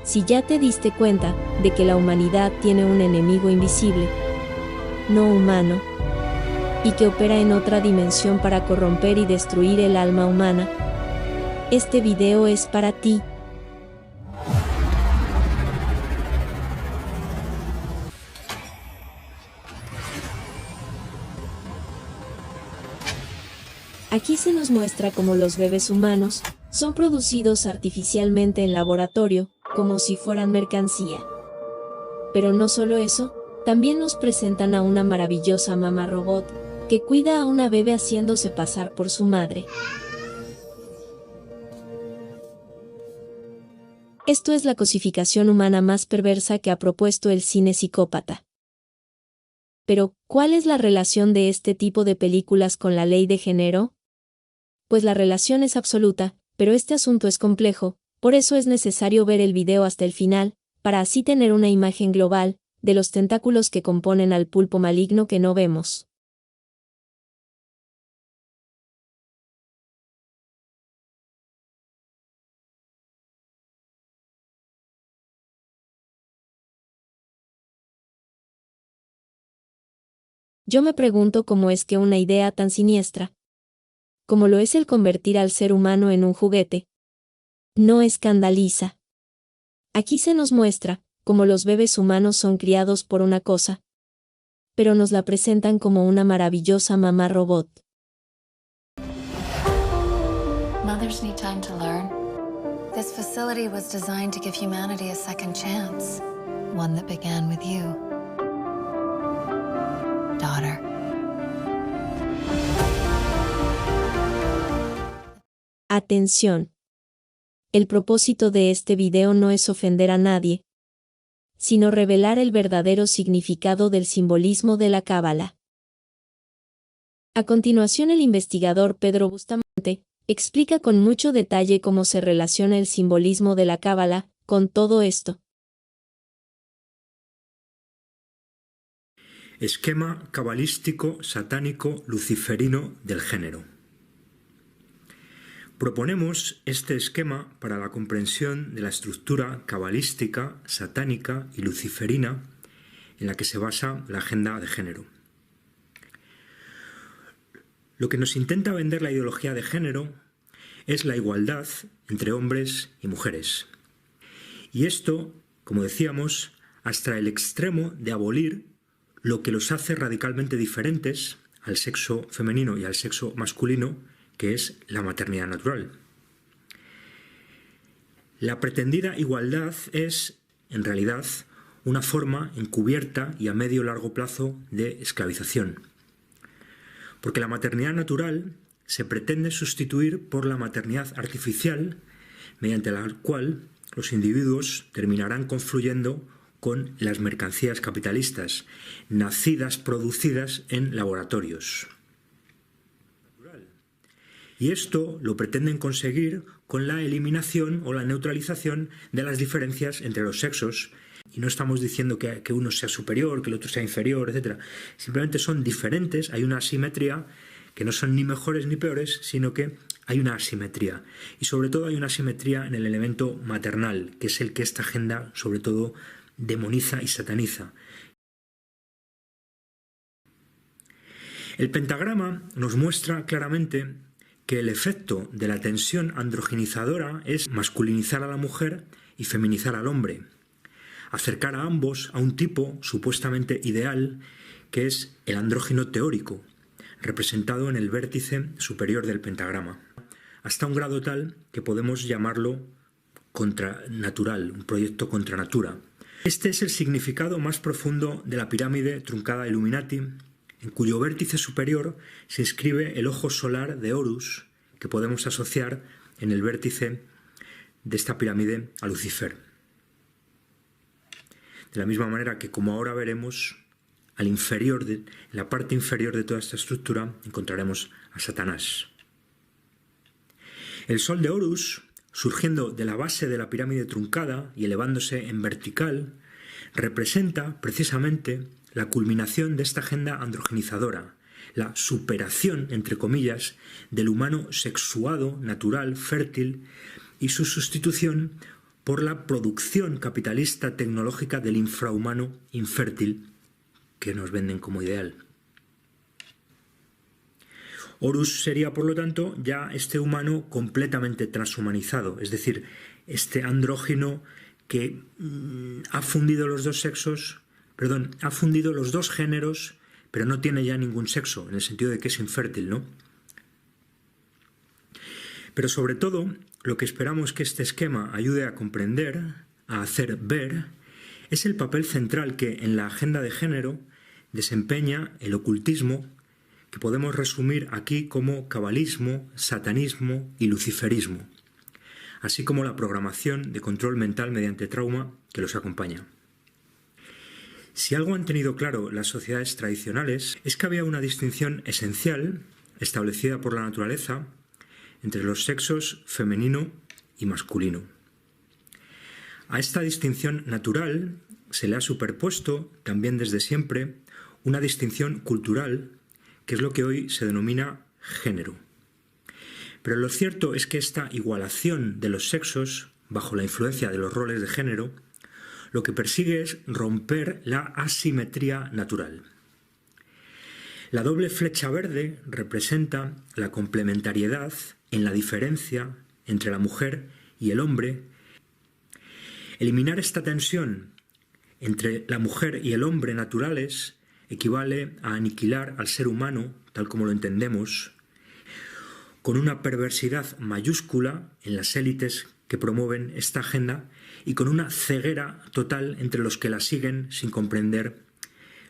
Si ya te diste cuenta de que la humanidad tiene un enemigo invisible, no humano, y que opera en otra dimensión para corromper y destruir el alma humana, este video es para ti. Aquí se nos muestra cómo los bebés humanos son producidos artificialmente en laboratorio, como si fueran mercancía. Pero no solo eso, también nos presentan a una maravillosa mamá robot, que cuida a una bebé haciéndose pasar por su madre. Esto es la cosificación humana más perversa que ha propuesto el cine psicópata. Pero, ¿cuál es la relación de este tipo de películas con la ley de género? Pues la relación es absoluta, pero este asunto es complejo, por eso es necesario ver el video hasta el final, para así tener una imagen global de los tentáculos que componen al pulpo maligno que no vemos. Yo me pregunto cómo es que una idea tan siniestra, como lo es el convertir al ser humano en un juguete, no escandaliza. Aquí se nos muestra cómo los bebés humanos son criados por una cosa, pero nos la presentan como una maravillosa mamá robot. Mothers need time to learn. This facility was designed to give humanity a second chance, one that began with you, daughter. Atención. El propósito de este video no es ofender a nadie, sino revelar el verdadero significado del simbolismo de la cábala. A continuación, el investigador Pedro Bustamante explica con mucho detalle cómo se relaciona el simbolismo de la cábala con todo esto. Esquema cabalístico satánico luciferino del género. Proponemos este esquema para la comprensión de la estructura cabalística, satánica y luciferina en la que se basa la agenda de género. Lo que nos intenta vender la ideología de género es la igualdad entre hombres y mujeres. Y esto, como decíamos, hasta el extremo de abolir lo que los hace radicalmente diferentes al sexo femenino y al sexo masculino, que es la maternidad natural. La pretendida igualdad es, en realidad, una forma encubierta y a medio y largo plazo de esclavización. Porque la maternidad natural se pretende sustituir por la maternidad artificial, mediante la cual los individuos terminarán confluyendo con las mercancías capitalistas, nacidas, producidas en laboratorios. Y esto lo pretenden conseguir con la eliminación o la neutralización de las diferencias entre los sexos. Y no estamos diciendo que uno sea superior, que el otro sea inferior, etc. Simplemente son diferentes, hay una asimetría, que no son ni mejores ni peores, sino que hay una asimetría. Y sobre todo hay una asimetría en el elemento maternal, que es el que esta agenda sobre todo demoniza y sataniza. El pentagrama nos muestra claramente que el efecto de la tensión androgenizadora es masculinizar a la mujer y feminizar al hombre, acercar a ambos a un tipo supuestamente ideal que es el andrógino teórico, representado en el vértice superior del pentagrama, hasta un grado tal que podemos llamarlo contranatural, un proyecto contra natura. Este es el significado más profundo de la pirámide truncada Illuminati, en cuyo vértice superior se inscribe el ojo solar de Horus, que podemos asociar en el vértice de esta pirámide a Lucifer. De la misma manera que, como ahora veremos, en la parte inferior de toda esta estructura encontraremos a Satanás. El sol de Horus, surgiendo de la base de la pirámide truncada y elevándose en vertical, representa precisamente la culminación de esta agenda androgenizadora, la superación, entre comillas, del humano sexuado, natural, fértil, y su sustitución por la producción capitalista tecnológica del infrahumano infértil que nos venden como ideal. Horus sería, por lo tanto, ya este humano completamente transhumanizado, es decir, este andrógino que ha fundido los dos géneros, pero no tiene ya ningún sexo, en el sentido de que es infértil, ¿no? Pero sobre todo, lo que esperamos que este esquema ayude a comprender, a hacer ver, es el papel central que en la agenda de género desempeña el ocultismo, que podemos resumir aquí como cabalismo, satanismo y luciferismo, así como la programación de control mental mediante trauma que los acompaña. Si algo han tenido claro las sociedades tradicionales es que había una distinción esencial establecida por la naturaleza entre los sexos femenino y masculino. A esta distinción natural se le ha superpuesto, también desde siempre, una distinción cultural, que es lo que hoy se denomina género. Pero lo cierto es que esta igualación de los sexos, bajo la influencia de los roles de género, lo que persigue es romper la asimetría natural. La doble flecha verde representa la complementariedad en la diferencia entre la mujer y el hombre. Eliminar esta tensión entre la mujer y el hombre naturales equivale a aniquilar al ser humano, tal como lo entendemos, con una perversidad mayúscula en las élites que promueven esta agenda y con una ceguera total entre los que la siguen sin comprender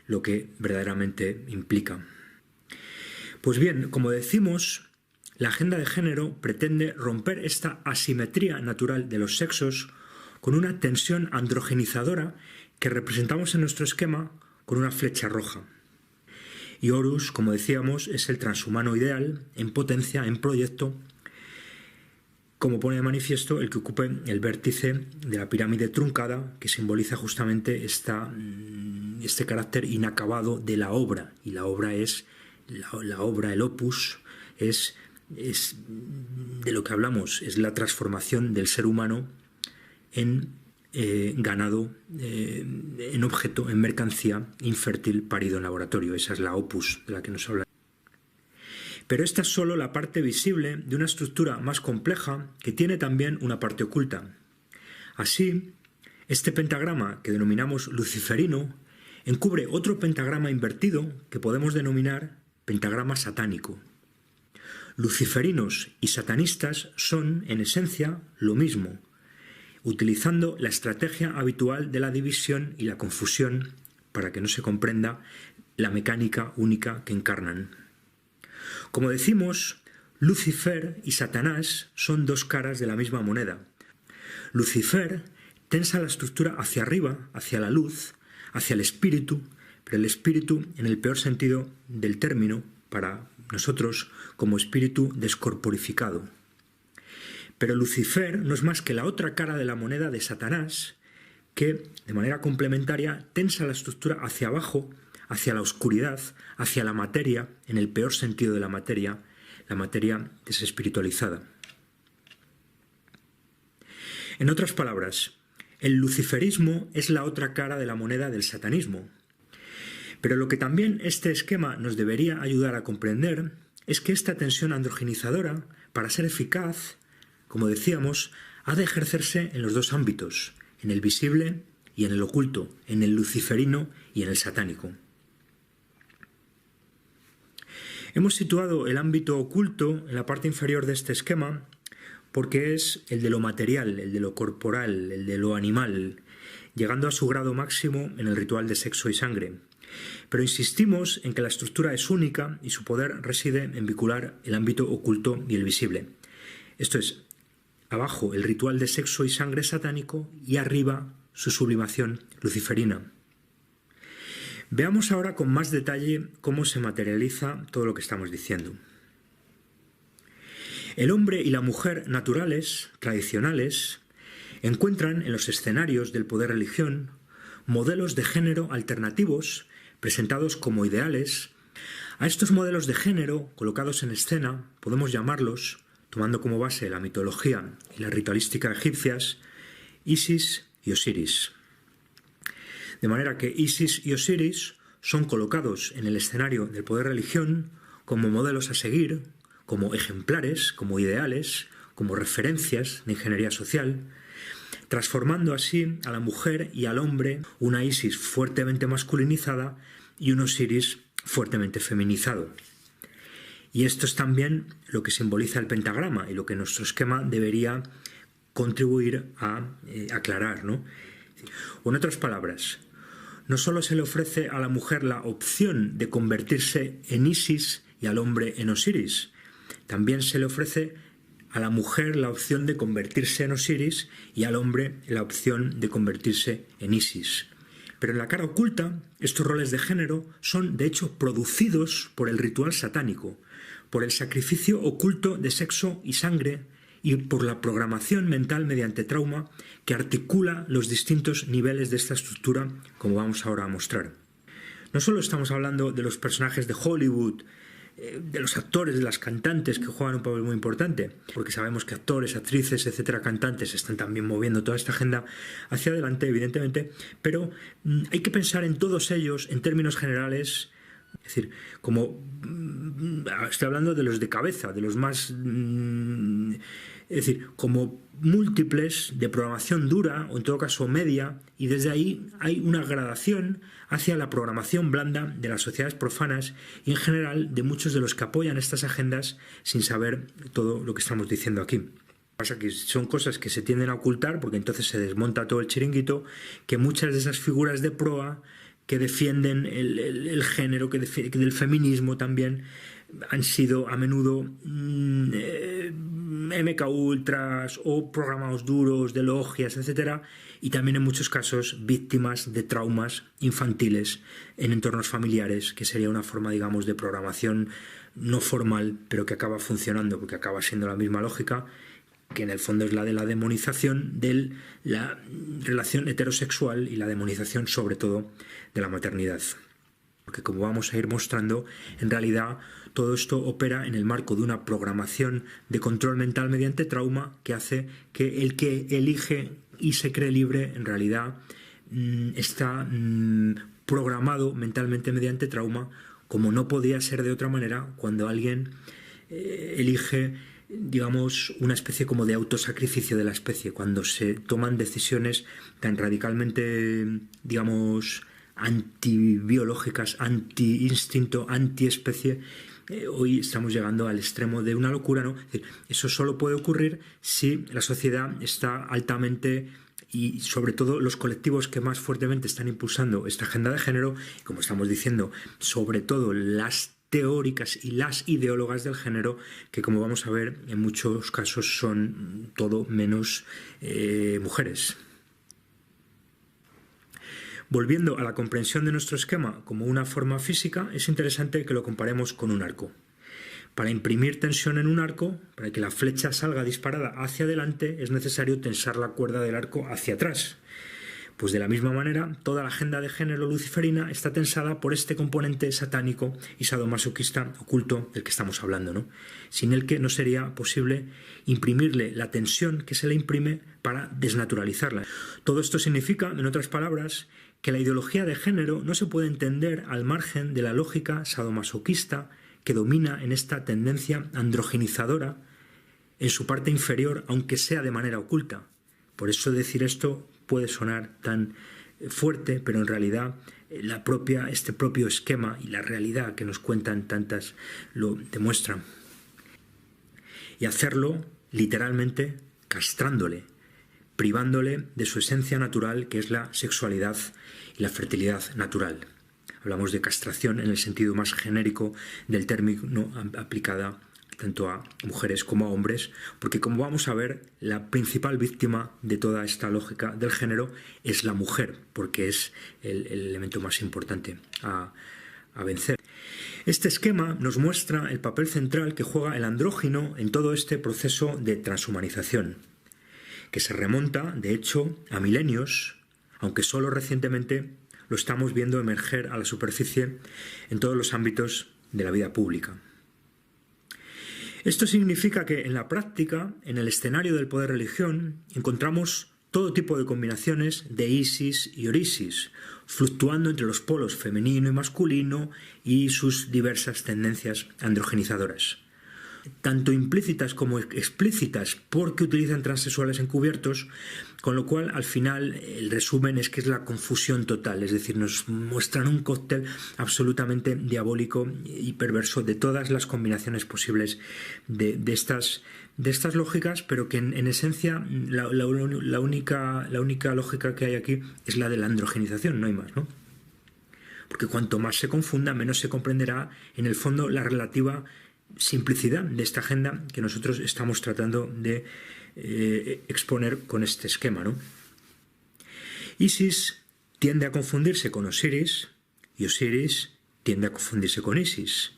lo que verdaderamente implica. Pues bien, como decimos, la agenda de género pretende romper esta asimetría natural de los sexos con una tensión androgenizadora que representamos en nuestro esquema con una flecha roja. Y Horus, como decíamos, es el transhumano ideal, en potencia, en proyecto, como pone de manifiesto el que ocupe el vértice de la pirámide truncada, que simboliza justamente este carácter inacabado de la obra. Y la obra es, la obra, el opus, es de lo que hablamos, es la transformación del ser humano en ganado, en objeto, en mercancía infértil parido en laboratorio. Esa es la opus de la que nos habla. Pero esta es solo la parte visible de una estructura más compleja que tiene también una parte oculta. Así, este pentagrama que denominamos luciferino encubre otro pentagrama invertido que podemos denominar pentagrama satánico. Luciferinos y satanistas son, en esencia, lo mismo, utilizando la estrategia habitual de la división y la confusión para que no se comprenda la mecánica única que encarnan. Como decimos, Lucifer y Satanás son dos caras de la misma moneda. Lucifer tensa la estructura hacia arriba, hacia la luz, hacia el espíritu, pero el espíritu en el peor sentido del término, para nosotros como espíritu descorporificado. Pero Lucifer no es más que la otra cara de la moneda de Satanás, que, de manera complementaria, tensa la estructura hacia abajo, hacia la oscuridad, hacia la materia, en el peor sentido de la materia desespiritualizada. En otras palabras, el luciferismo es la otra cara de la moneda del satanismo. Pero lo que también este esquema nos debería ayudar a comprender es que esta tensión androgenizadora, para ser eficaz, como decíamos, ha de ejercerse en los dos ámbitos, en el visible y en el oculto, en el luciferino y en el satánico. Hemos situado el ámbito oculto en la parte inferior de este esquema porque es el de lo material, el de lo corporal, el de lo animal, llegando a su grado máximo en el ritual de sexo y sangre. Pero insistimos en que la estructura es única y su poder reside en vincular el ámbito oculto y el visible. Esto es, abajo el ritual de sexo y sangre satánico y arriba su sublimación luciferina. Veamos ahora con más detalle cómo se materializa todo lo que estamos diciendo. El hombre y la mujer naturales, tradicionales, encuentran en los escenarios del poder-religión modelos de género alternativos presentados como ideales. A estos modelos de género colocados en escena podemos llamarlos, tomando como base la mitología y la ritualística egipcias, Isis y Osiris. De manera que Isis y Osiris son colocados en el escenario del poder religión como modelos a seguir, como ejemplares, como ideales, como referencias de ingeniería social, transformando así a la mujer y al hombre, una Isis fuertemente masculinizada y un Osiris fuertemente feminizado. Y esto es también lo que simboliza el pentagrama y lo que nuestro esquema debería contribuir a aclarar, ¿no? O en otras palabras, no solo se le ofrece a la mujer la opción de convertirse en Isis y al hombre en Osiris, también se le ofrece a la mujer la opción de convertirse en Osiris y al hombre la opción de convertirse en Isis. Pero en la cara oculta, estos roles de género son de hecho producidos por el ritual satánico, por el sacrificio oculto de sexo y sangre y por la programación mental mediante trauma que articula los distintos niveles de esta estructura, como vamos ahora a mostrar. No solo estamos hablando de los personajes de Hollywood, de los actores, de las cantantes que juegan un papel muy importante, porque sabemos que actores, actrices, etcétera, cantantes están también moviendo toda esta agenda hacia adelante, evidentemente, pero hay que pensar en todos ellos en términos generales. Es decir, como estoy hablando de los de cabeza, de los más, es decir, como múltiples de programación dura o en todo caso media, y desde ahí hay una gradación hacia la programación blanda de las sociedades profanas y en general de muchos de los que apoyan estas agendas sin saber todo lo que estamos diciendo aquí. Pasa que son cosas que se tienden a ocultar porque entonces se desmonta todo el chiringuito, que muchas de esas figuras de proa que defienden el género, que del feminismo también, han sido a menudo MK Ultras o programados duros de logias, etcétera, y también en muchos casos víctimas de traumas infantiles en entornos familiares, que sería una forma, digamos, de programación no formal, pero que acaba funcionando, porque acaba siendo la misma lógica, que en el fondo es la de la demonización de la relación heterosexual y la demonización sobre todo de la maternidad. Porque como vamos a ir mostrando, en realidad todo esto opera en el marco de una programación de control mental mediante trauma que hace que el que elige y se cree libre en realidad está programado mentalmente mediante trauma, como no podía ser de otra manera cuando alguien elige, digamos, una especie como de autosacrificio de la especie, cuando se toman decisiones tan radicalmente, digamos, antibiológicas, anti-instinto, anti-especie. Hoy estamos llegando al extremo de una locura, ¿no? Es decir, eso solo puede ocurrir si la sociedad está altamente, y sobre todo los colectivos que más fuertemente están impulsando esta agenda de género, como estamos diciendo, sobre todo las teóricas y las ideólogas del género, que como vamos a ver en muchos casos son todo menos mujeres. Volviendo a la comprensión de nuestro esquema como una forma física, es interesante que lo comparemos con un arco. Para imprimir tensión en un arco, para que la flecha salga disparada hacia adelante, es necesario tensar la cuerda del arco hacia atrás. Pues de la misma manera, toda la agenda de género luciferina está tensada por este componente satánico y sadomasoquista oculto del que estamos hablando, ¿no? Sin el que no sería posible imprimirle la tensión que se le imprime para desnaturalizarla. Todo esto significa, en otras palabras, que la ideología de género no se puede entender al margen de la lógica sadomasoquista que domina en esta tendencia androgenizadora en su parte inferior, aunque sea de manera oculta. Por eso decir esto puede sonar tan fuerte, pero en realidad este propio esquema y la realidad que nos cuentan tantas lo demuestran. Y hacerlo literalmente castrándole, privándole de su esencia natural, que es la sexualidad y la fertilidad natural. Hablamos de castración en el sentido más genérico del término, aplicada tanto a mujeres como a hombres, porque como vamos a ver, la principal víctima de toda esta lógica del género es la mujer, porque es el elemento más importante a vencer. Este esquema nos muestra el papel central que juega el andrógino en todo este proceso de transhumanización, que se remonta, de hecho, a milenios, aunque solo recientemente lo estamos viendo emerger a la superficie en todos los ámbitos de la vida pública. Esto significa que en la práctica, en el escenario del poder religión, encontramos todo tipo de combinaciones de Isis y Orisis, fluctuando entre los polos femenino y masculino y sus diversas tendencias androgenizadoras, tanto implícitas como explícitas, porque utilizan transexuales encubiertos, con lo cual al final el resumen es que es la confusión total, es decir, nos muestran un cóctel absolutamente diabólico y perverso de todas las combinaciones posibles de estas lógicas, pero que en esencia la única lógica que hay aquí es la de la androgenización, no hay más, ¿no? Porque cuanto más se confunda, menos se comprenderá en el fondo la relativa simplicidad de esta agenda que nosotros estamos tratando de exponer con este esquema, ¿no? Isis tiende a confundirse con Osiris y Osiris tiende a confundirse con Isis,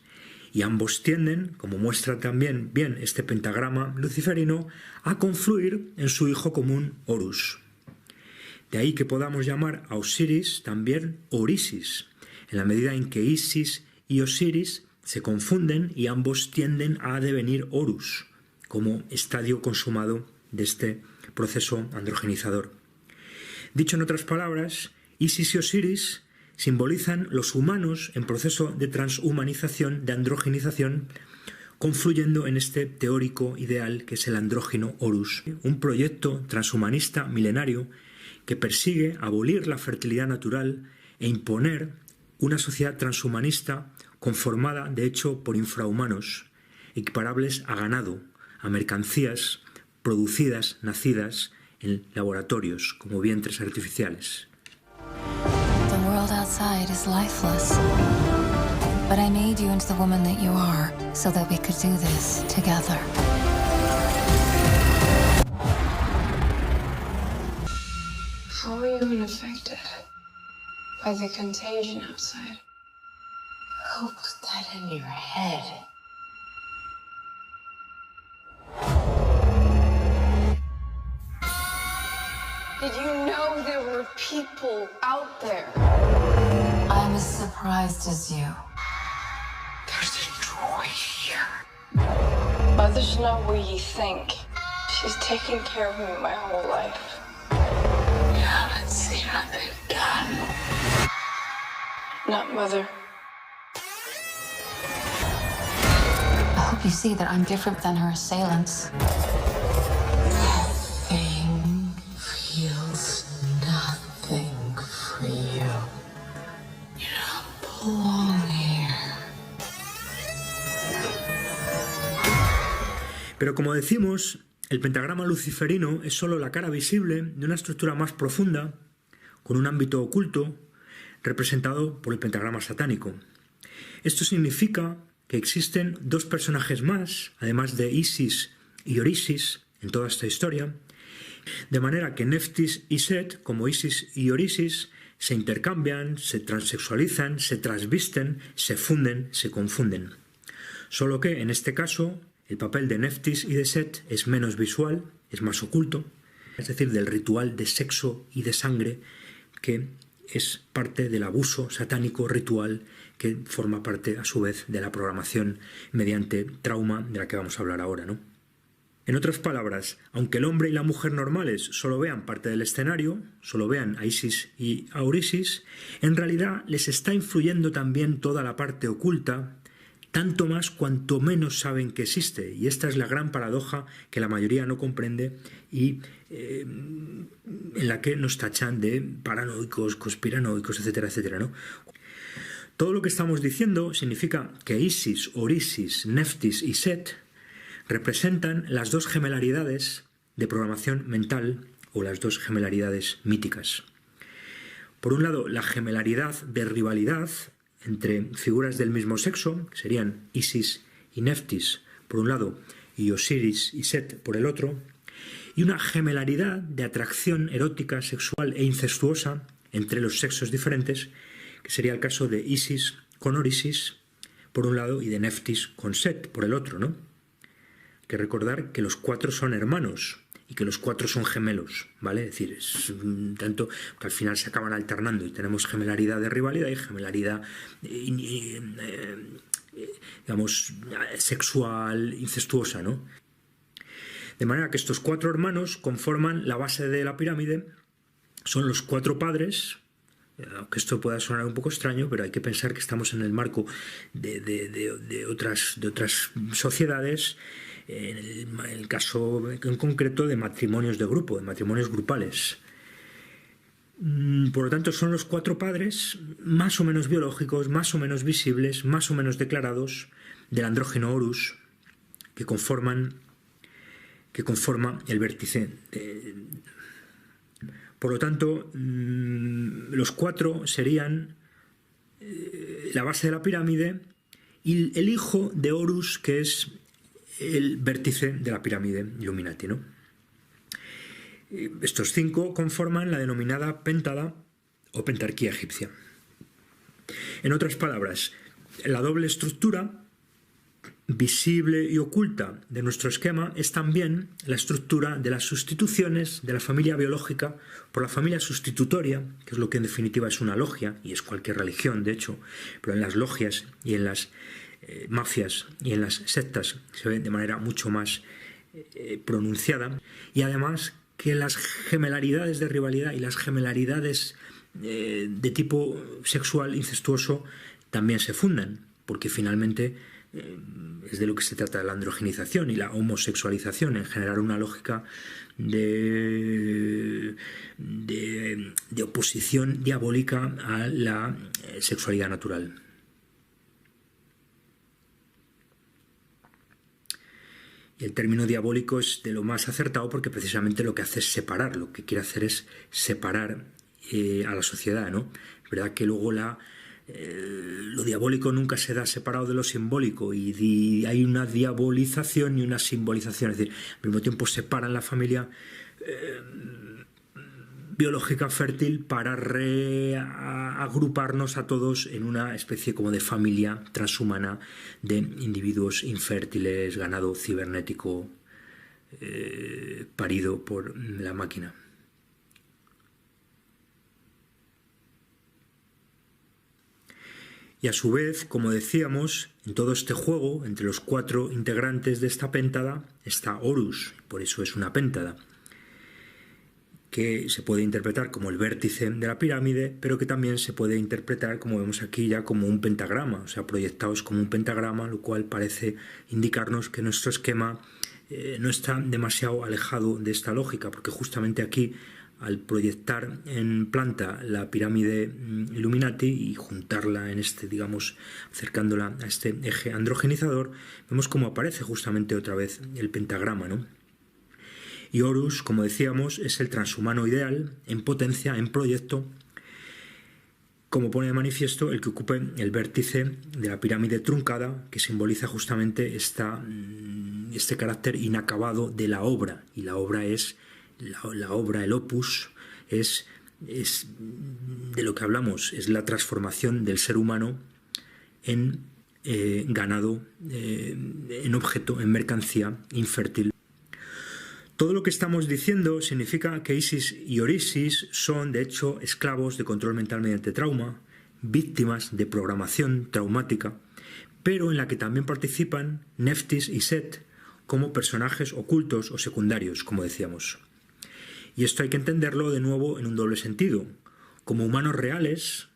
y ambos tienden, como muestra también bien este pentagrama luciferino, a confluir en su hijo común Horus. De ahí que podamos llamar a Osiris también Orisis, en la medida en que Isis y Osiris se confunden y ambos tienden a devenir Horus, como estadio consumado de este proceso androgenizador. Dicho en otras palabras, Isis y Osiris simbolizan los humanos en proceso de transhumanización, de androgenización, confluyendo en este teórico ideal que es el andrógino Horus, un proyecto transhumanista milenario que persigue abolir la fertilidad natural e imponer una sociedad transhumanista conformada, de hecho, por infrahumanos, equiparables a ganado, a mercancías producidas, nacidas en laboratorios, como vientres artificiales. The world outside is lifeless. But I made you into the woman that you are, so that we could do this together. How are you unaffected by the contagion outside? Who put that in your head? Did you know there were people out there? I'm as surprised as you. There's a droid here. Mother's not what you think. She's taken care of me my whole life. You haven't seen what they've done. Not Mother. I hope you see that I'm different than her assailants. Thing feels nothing for you. You don't belong here. Pero como decimos, el pentagrama luciferino es solo la cara visible de una estructura más profunda, con un ámbito oculto, representado por el pentagrama satánico. Esto significa que existen dos personajes más, además de Isis y Orisis, en toda esta historia, de manera que Neftis y Set, como Isis y Orisis, se intercambian, se transexualizan, se trasvisten, se funden, se confunden. Solo que, en este caso, el papel de Neftis y de Set es menos visual, es más oculto, es decir, del ritual de sexo y de sangre que es parte del abuso satánico ritual que forma parte, a su vez, de la programación mediante trauma de la que vamos a hablar ahora, ¿no? En otras palabras, aunque el hombre y la mujer normales solo vean parte del escenario, solo vean a Isis y a Orisis, en realidad les está influyendo también toda la parte oculta, tanto más cuanto menos saben que existe. Y esta es la gran paradoja que la mayoría no comprende y en la que nos tachan de paranoicos, conspiranoicos, etcétera, etcétera, ¿no? Todo lo que estamos diciendo significa que Isis, Orisis, Neftis y Set representan las dos gemelaridades de programación mental o las dos gemelaridades míticas. Por un lado, la gemelaridad de rivalidad entre figuras del mismo sexo, que serían Isis y Neftis por un lado y Osiris y Set por el otro, y una gemelaridad de atracción erótica, sexual e incestuosa entre los sexos diferentes, que sería el caso de Isis con Orisis por un lado y de Neftis con Set por el otro, ¿no? Hay que recordar que los cuatro son hermanos y que los cuatro son gemelos, ¿vale? Es decir, es tanto que al final se acaban alternando y tenemos gemelaridad de rivalidad y gemelaridad digamos, sexual, incestuosa, ¿no? De manera que estos 4 hermanos conforman la base de la pirámide, son los 4 padres, aunque esto pueda sonar un poco extraño, pero hay que pensar que estamos en el marco de otras sociedades, en el caso en concreto de matrimonios de grupo, de matrimonios grupales. Por lo tanto, son los 4 padres, más o menos biológicos, más o menos visibles, más o menos declarados, del andrógeno Horus, que conforma el vértice. Por lo tanto, los 4 serían la base de la pirámide y el hijo de Horus, que es el vértice de la pirámide Illuminati, ¿no? Estos 5 conforman la denominada pentada o pentarquía egipcia. En otras palabras, la doble estructura visible y oculta de nuestro esquema es también la estructura de las sustituciones de la familia biológica por la familia sustitutoria, que es lo que en definitiva es una logia, y es cualquier religión, de hecho, pero en las logias y en las mafias y en las sectas se ve de manera mucho más pronunciada, y además que las gemelaridades de rivalidad y las gemelaridades de tipo sexual incestuoso también se fundan, porque finalmente es de lo que se trata la androgenización y la homosexualización, en generar una lógica de oposición diabólica a la sexualidad natural. Y el término diabólico es de lo más acertado porque precisamente lo que hace es separar, lo que quiere hacer es separar a la sociedad, ¿no? Es verdad que luego lo diabólico nunca se da separado de lo simbólico y hay una diabolización y una simbolización, es decir, al mismo tiempo separan la familia biológica fértil para reagruparnos a todos en una especie como de familia transhumana de individuos infértiles, ganado cibernético parido por la máquina. Y a su vez, como decíamos, en todo este juego, entre los 4 integrantes de esta péntada, está Horus, por eso es una péntada, que se puede interpretar como el vértice de la pirámide, pero que también se puede interpretar, como vemos aquí, ya como un pentagrama, o sea, proyectados como un pentagrama, lo cual parece indicarnos que nuestro esquema no está demasiado alejado de esta lógica, porque justamente aquí, al proyectar en planta la pirámide Illuminati y juntarla en este, digamos, acercándola a este eje androgenizador, vemos cómo aparece justamente otra vez el pentagrama, ¿no? Y Horus, como decíamos, es el transhumano ideal, en potencia, en proyecto, como pone de manifiesto el que ocupe el vértice de la pirámide truncada, que simboliza justamente este carácter inacabado de la obra, y la obra es la obra, el opus, es de lo que hablamos, es la transformación del ser humano en ganado, en objeto, en mercancía infértil. Todo lo que estamos diciendo significa que Isis y Orisis son, de hecho, esclavos de control mental mediante trauma, víctimas de programación traumática, pero en la que también participan Neftis y Set como personajes ocultos o secundarios, como decíamos. Y esto hay que entenderlo de nuevo en un doble sentido. Como humanos reales,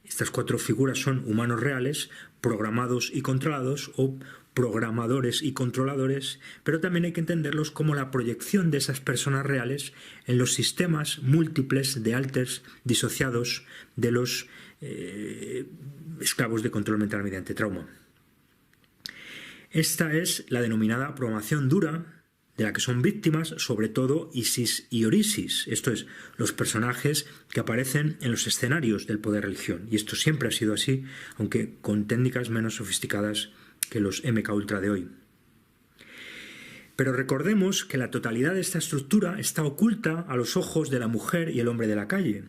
estas 4 figuras son humanos reales, programados y controlados, o programadores y controladores, pero también hay que entenderlos como la proyección de esas personas reales en los sistemas múltiples de alters disociados de los esclavos de control mental mediante trauma. Esta es la denominada programación dura, de la que son víctimas sobre todo Isis y Orisis, esto es, los personajes que aparecen en los escenarios del poder religión, y esto siempre ha sido así, aunque con técnicas menos sofisticadas que los MK Ultra de hoy. Pero recordemos que la totalidad de esta estructura está oculta a los ojos de la mujer y el hombre de la calle.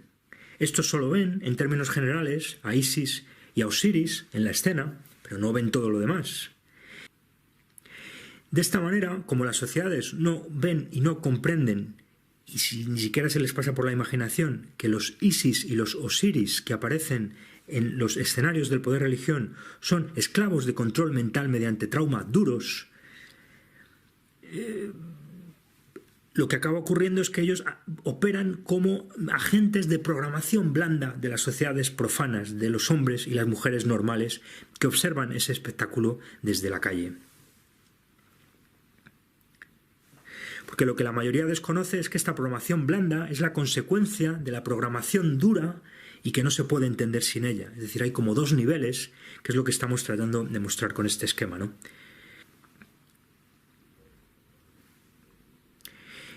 Estos solo ven, en términos generales, a Isis y a Osiris en la escena, pero no ven todo lo demás. De esta manera, como las sociedades no ven y no comprenden, y si ni siquiera se les pasa por la imaginación, que los Isis y los Osiris que aparecen en los escenarios del poder religión son esclavos de control mental mediante trauma duros, lo que acaba ocurriendo es que ellos operan como agentes de programación blanda de las sociedades profanas, de los hombres y las mujeres normales que observan ese espectáculo desde la calle. Porque lo que la mayoría desconoce es que esta programación blanda es la consecuencia de la programación dura y que no se puede entender sin ella. Es decir, hay como dos niveles, que es lo que estamos tratando de mostrar con este esquema, ¿no?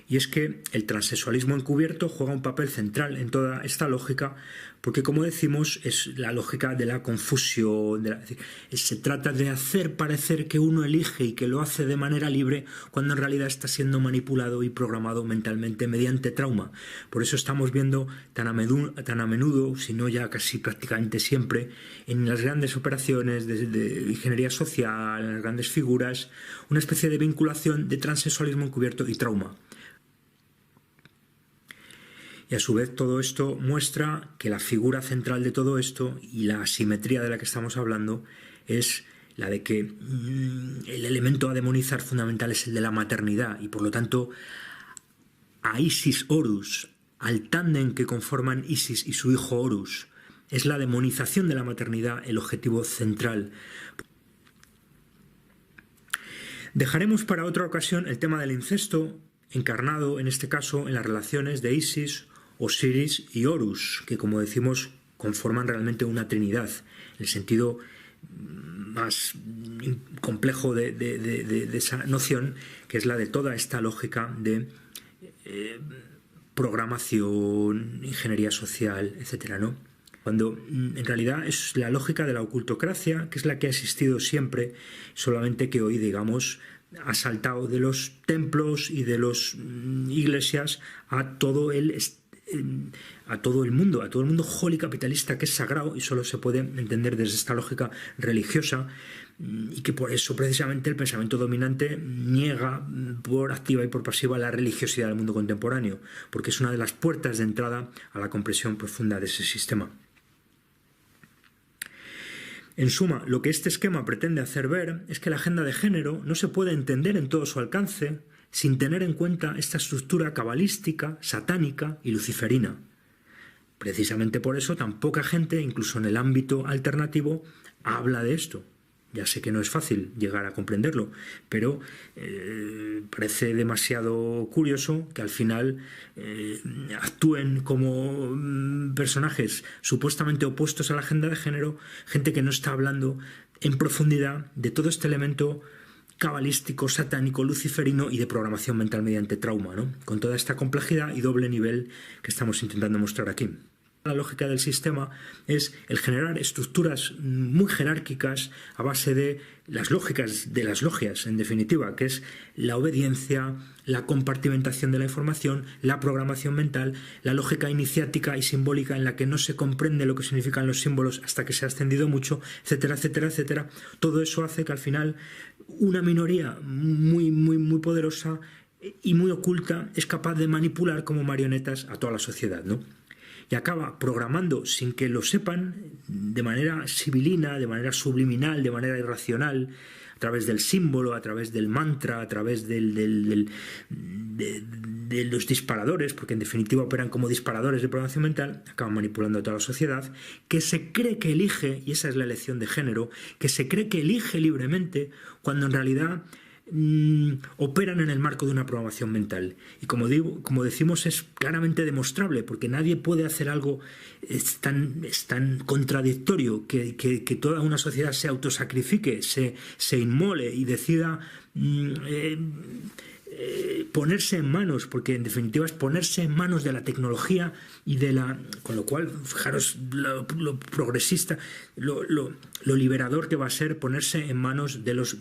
Y es que el transexualismo encubierto juega un papel central en toda esta lógica, porque, como decimos, es la lógica de la confusión. Se trata de hacer parecer que uno elige y que lo hace de manera libre, cuando en realidad está siendo manipulado y programado mentalmente mediante trauma. Por eso estamos viendo tan a menudo, si no ya casi prácticamente siempre, en las grandes operaciones de ingeniería social, en las grandes figuras, una especie de vinculación de transexualismo encubierto y trauma. Y a su vez todo esto muestra que la figura central de todo esto y la asimetría de la que estamos hablando es la de que el elemento a demonizar fundamental es el de la maternidad, y por lo tanto a Isis Horus, al tándem que conforman Isis y su hijo Horus, es la demonización de la maternidad el objetivo central. Dejaremos para otra ocasión el tema del incesto, encarnado en este caso en las relaciones de Isis, Osiris y Horus, que, como decimos, conforman realmente una trinidad, en el sentido más complejo de esa noción, que es la de toda esta lógica de programación, ingeniería social, etcétera, ¿no? Cuando en realidad es la lógica de la ocultocracia, que es la que ha existido siempre, solamente que hoy, digamos, ha saltado de los templos y de las iglesias a todo el mundo holy capitalista, que es sagrado y solo se puede entender desde esta lógica religiosa, y que por eso precisamente el pensamiento dominante niega por activa y por pasiva la religiosidad del mundo contemporáneo, porque es una de las puertas de entrada a la comprensión profunda de ese sistema. En suma, lo que este esquema pretende hacer ver es que la agenda de género no se puede entender en todo su alcance sin tener en cuenta esta estructura cabalística, satánica y luciferina. Precisamente por eso tan poca gente, incluso en el ámbito alternativo, habla de esto. Ya sé que no es fácil llegar a comprenderlo, pero parece demasiado curioso que al final actúen como personajes supuestamente opuestos a la agenda de género, gente que no está hablando en profundidad de todo este elemento cabalístico, satánico, luciferino y de programación mental mediante trauma, ¿no? Con toda esta complejidad y doble nivel que estamos intentando mostrar aquí. La lógica del sistema es el generar estructuras muy jerárquicas a base de las lógicas de las logias, en definitiva, que es la obediencia, la compartimentación de la información, la programación mental, la lógica iniciática y simbólica en la que no se comprende lo que significan los símbolos hasta que se ha extendido mucho, etcétera, etcétera, etcétera. Todo eso hace que al final una minoría muy poderosa y muy oculta es capaz de manipular como marionetas a toda la sociedad, ¿no? Y acaba programando sin que lo sepan, de manera sibilina, de manera subliminal, de manera irracional, a través del símbolo, a través del mantra, a través de los disparadores, porque en definitiva operan como disparadores de programación mental, acaban manipulando a toda la sociedad, que se cree que elige, y esa es la elección de género, que se cree que elige libremente, cuando en realidad operan en el marco de una programación mental. Y como decimos, es claramente demostrable, porque nadie puede hacer algo es tan contradictorio que toda una sociedad se autosacrifique, se inmole y decida ponerse en manos, porque en definitiva es ponerse en manos de la tecnología y con lo cual, fijaros lo progresista, lo liberador que va a ser ponerse en manos de las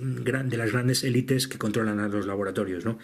grandes élites que controlan a los laboratorios, ¿no?